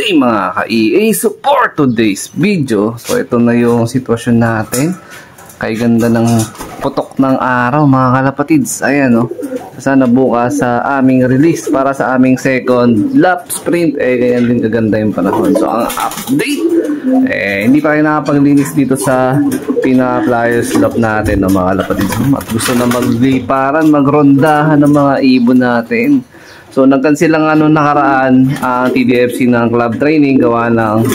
Okay mga ka-EA, so for today's video, so ito na yung sitwasyon natin. Kay ganda ng putok ng araw mga kalapatids. Ayan o. Sana bukas sa aming release para sa aming second lap sprint. Ganyan din kaganda yung panahon. So ang update, hindi pa kayo nakapaglinis dito sa pinaka-flyers lap natin no, mga kalapatids. At gusto na magliparan, magrondahan ng mga ibon natin. So nag-cancel lang nakaraan ang TDFC ng club training gawa ng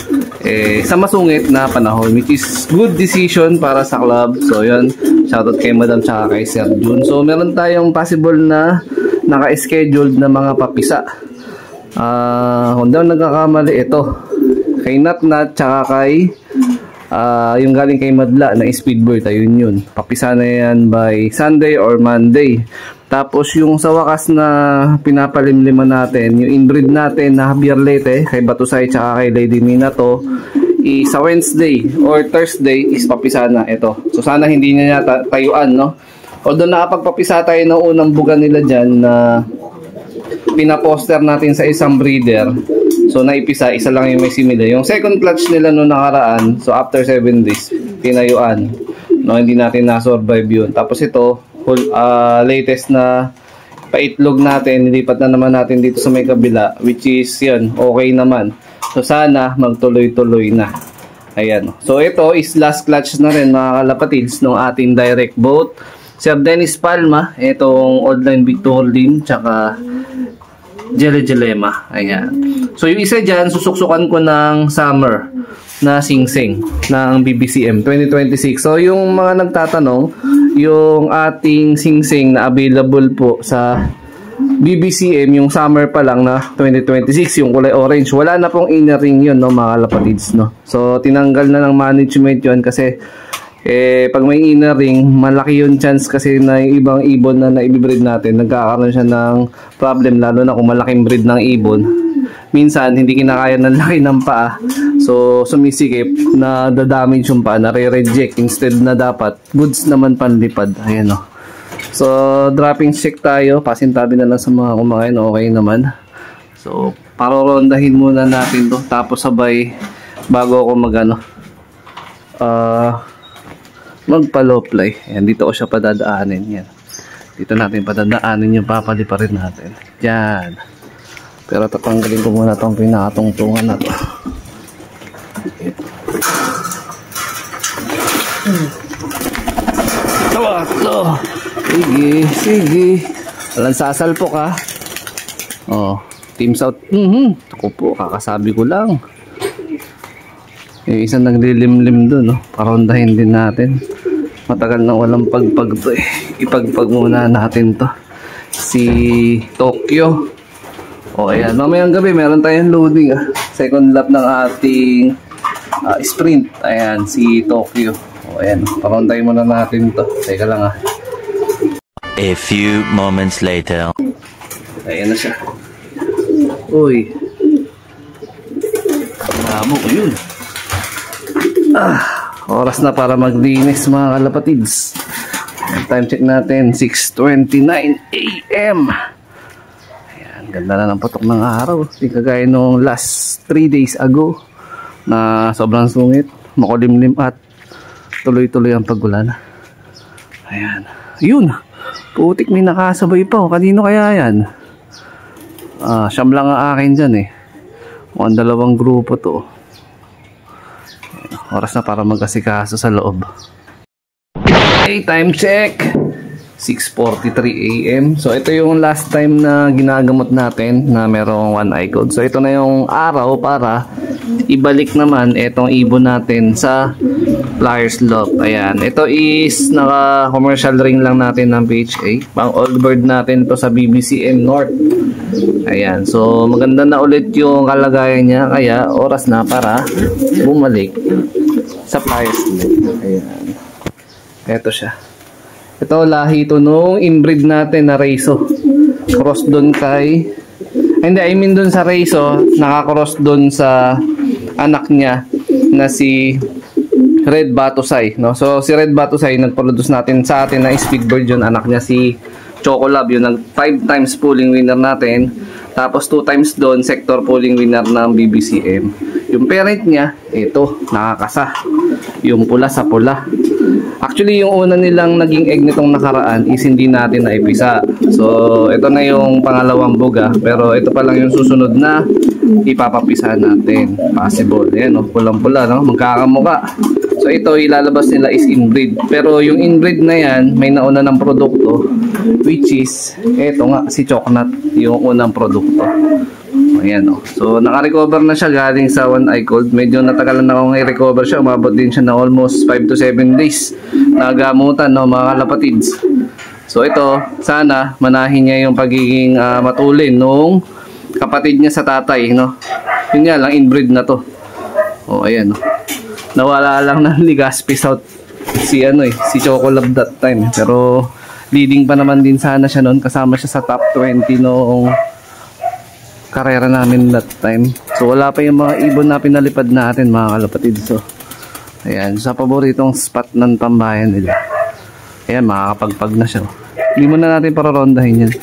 sa masungit na panahon, which is good decision para sa club. So yun, shoutout kay Madam tsaka kay Sir Jun. So meron tayong possible na naka-scheduled na mga papisa. Kung daw nagkakamali ito, kay Natnat tsaka kay yung galing kay Madla na Speedbird, ayun yun. Papisa na yan by Sunday or Monday. Tapos yung sa wakas na pinapalimliman natin, yung inbreed natin na Javier Lete, kay Batusay tsaka kay Lady Minato, sa Wednesday or Thursday is papisa na ito. So sana hindi niya tayuan, no? Although nakapagpapisa tayo ng unang buga nila dyan na pinaposter natin sa isang breeder. So naipisa, isa lang yung may simila. Yung second clutch nila noong nakaraan, so after 7 days, tinayuan. No, hindi natin na-survive yun. Tapos ito, latest na paitlog natin, nilipat na naman natin dito sa may kabila, which is yun, okay naman. So sana magtuloy-tuloy na. Ayan. So ito is last clutch na rin mga kalapatids ng ating direct boat. Sir Dennis Palma, itong Old Line Victor Holding, tsaka Jelly Jelema. Ayan. So yung isa dyan, susuksukan ko ng summer na sing-sing ng BBCM 2026. So yung mga nagtatanong, yung ating sing-sing na available po sa BBCM, yung summer pa lang na 2026, yung kulay orange, wala na pong inner ring yun, no, mga kalapatids, no. So tinanggal na ng management yun kasi pag may inner ring, malaki yung chance kasi na yung ibang ibon na naibibreed natin, nagkakaroon siya ng problem, lalo na kung malaking breed ng ibon. Minsan, hindi kinakaya ng laki ng paa. So, sumisikip na da-damage yung paa, nare-reject instead na dapat goods naman panlipad. Ayan o. So, dropping check tayo. Pasintabi na lang sa mga kumakain. Okay naman. So, parorondahin muna natin to. Tapos sabay, bago ako magpa-low-fly. Ayan, dito ko siya padadaanin. Yan. Dito natin padadaanin yung papaliparin natin. Yan. Pero tatanggalin ko muna itong pinakatungtungan na to. Ito. Sige. Walang sasalpok ha. Oh, Team South. Ako po, kakasabi ko lang. Yung isang naglilimlim dun, no? Parondahin din natin. Matagal na walang pagpag to eh. Ipagpag muna natin to. Si Tokyo. O ayan, mamayang gabi meron tayong loading second lap ng ating sprint. Ayan, si Tokyo. O ayan, parondahin muna natin to. Teka lang A few moments later. Ayan na siya. Uy. Lamo ko yun. Oras na para maglinis mga kalapatids. Time check natin, 6:29 AM. Ganda na ng putok ng araw. Hindi kagaya nung last 3 days ago na sobrang sungit, makulimlim at tuloy-tuloy ang pagulan. Ayan. Yun. Putik may nakasabay pa. Kanino kaya yan? Siyam lang ang akin dyan eh. Mukhang dalawang grupo to. Ayan. Oras na para mag-asikaso sa loob. Okay, time check. 6:43 AM. So ito yung last time na ginagamot natin na merong one eye code. So ito na yung araw para ibalik naman itong ibon natin sa flyers loft. Ayan. Ito is naka commercial ring lang natin ng PHA. Pang old bird natin to sa BBCM North. Ayan. So maganda na ulit yung kalagayan niya. Kaya oras na para bumalik sa flyers loft. Ayan. Ito siya. Ito, lahi ito nung inbreed natin na Reiso. Cross doon kay... Hindi, I mean doon sa Reiso, nakakross doon sa anak niya na si Red Batusay. No? So, si Red Batusay, nag-produce natin sa atin na Speedbird yun. Anak niya si Chocolab, yung nag 5 times pulling winner natin. Tapos 2 times doon, sector pulling winner ng BBCM. Yung parent niya, ito, nakakasa. Yung pula sa pula. Actually, yung una nilang naging egg nitong nakaraan is hindi natin naipisa. So, ito na yung pangalawang buga. Pero ito pa lang yung susunod na ipapapisa natin. Possible. Ayan, pulang-pula, no? Magkakamuka. So, ito, ilalabas nila is inbreed. Pero yung inbreed na yan, may nauna ng produkto, which is, ito nga, si Chocnut, yung unang produkto. Ayan, o. So, naka-recover na siya galing sa One Eye Cold. Medyo natagalan na akong i-recover siya. Umabot din siya na almost 5 to 7 days. Nagamutan, no, mga kalapatids. So, ito, sana manahin niya yung pagiging matulin nung kapatid niya sa tatay, no. Yun nga lang, inbreed na to. O, ayan, o. Nawala lang ng Legazpi South si Chocolab that time. Pero leading pa naman din sana siya noon. Kasama siya sa top 20 noong karera namin that time. So wala pa yung mga ibon na pinalipad natin, mga kalapatid. So ayan, sa paboritong spot ng tambayan nila. Ayan, makakapagpag na siya. Hindi mo na natin pararondahin yan.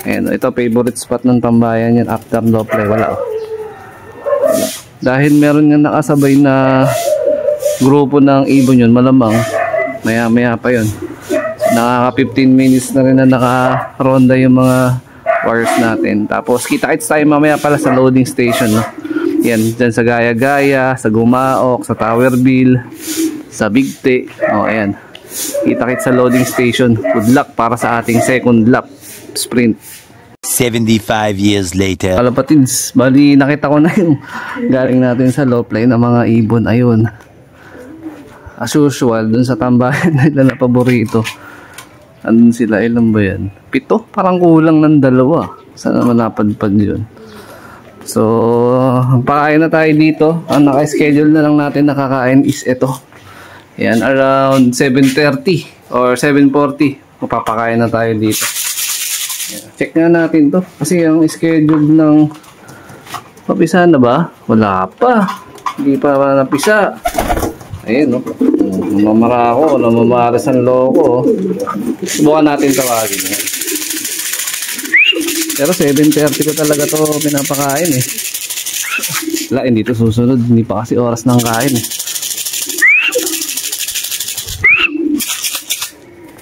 Ayan, ito favorite spot ng tambayan yan after low play. Wala, oh. Wala. Dahil meron nga nakasabay na grupo ng ibon yun, malamang maya maya pa yun. Nakaka 15 minutes na rin na nakaronda yung mga wires natin. Tapos kita-kits tayo mamaya pala sa loading station, no? Yan, dyan sa Gaya-Gaya, sa Gumaok, sa Towerville, sa Bigte. O, ayan, kita-kits sa loading station. Good luck para sa ating second lap sprint. 75 years later. Kalapatids, bali nakita ko na yung galing natin sa low play ng mga ibon. Ayun, as usual, dun sa tambayan nila na paborito. Andun sila, ilan ba yan? 7? Parang kulang ng 2. Sana napadpad yun. So, pakain na tayo dito. Ang naka-schedule na lang natin nakakain is ito. Yan, around 7:30 or 7:40. Mapapakain na tayo dito. Yan. Check nga natin to. Kasi ang schedule ng mapisa na ba? Wala pa. Hindi pa napisa. Ayun, no? Namamara ako, namamaras ang loko. Subukan natin tawagin. Pero 7:30 ko talaga to pinapakain eh. Wala, hindi to susunod. Hindi pa kasi oras ng kain eh.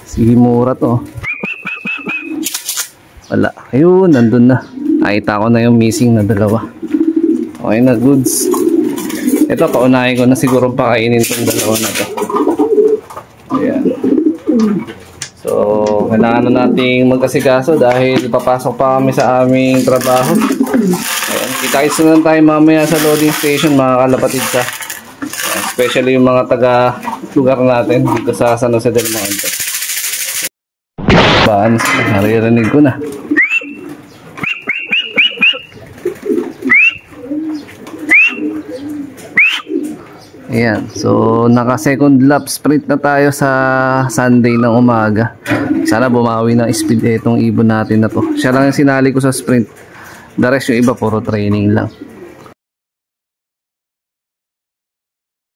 Sige, mura to. Wala. Ayun, nandun na. Nakita ko na yung missing na 2. Okay na, goods. Ito, paunahin ko na siguro pakainin itong 2 na to. Ayan. So, kailangan na nating magkasikaso dahil papasok pa kami sa aming trabaho. Ayan. Kita-kits na lang tayo mamaya sa loading station, mga kalapatid sa. Especially yung mga taga-lugar natin dito sa San Jose del Monte. Baan, naririnig ko na. Ayan, so naka second lap sprint na tayo sa Sunday ng umaga. Sana bumawi ng speed itong ibon natin na to. Siya lang yung sinali ko sa sprint. The rest yung iba puro training lang.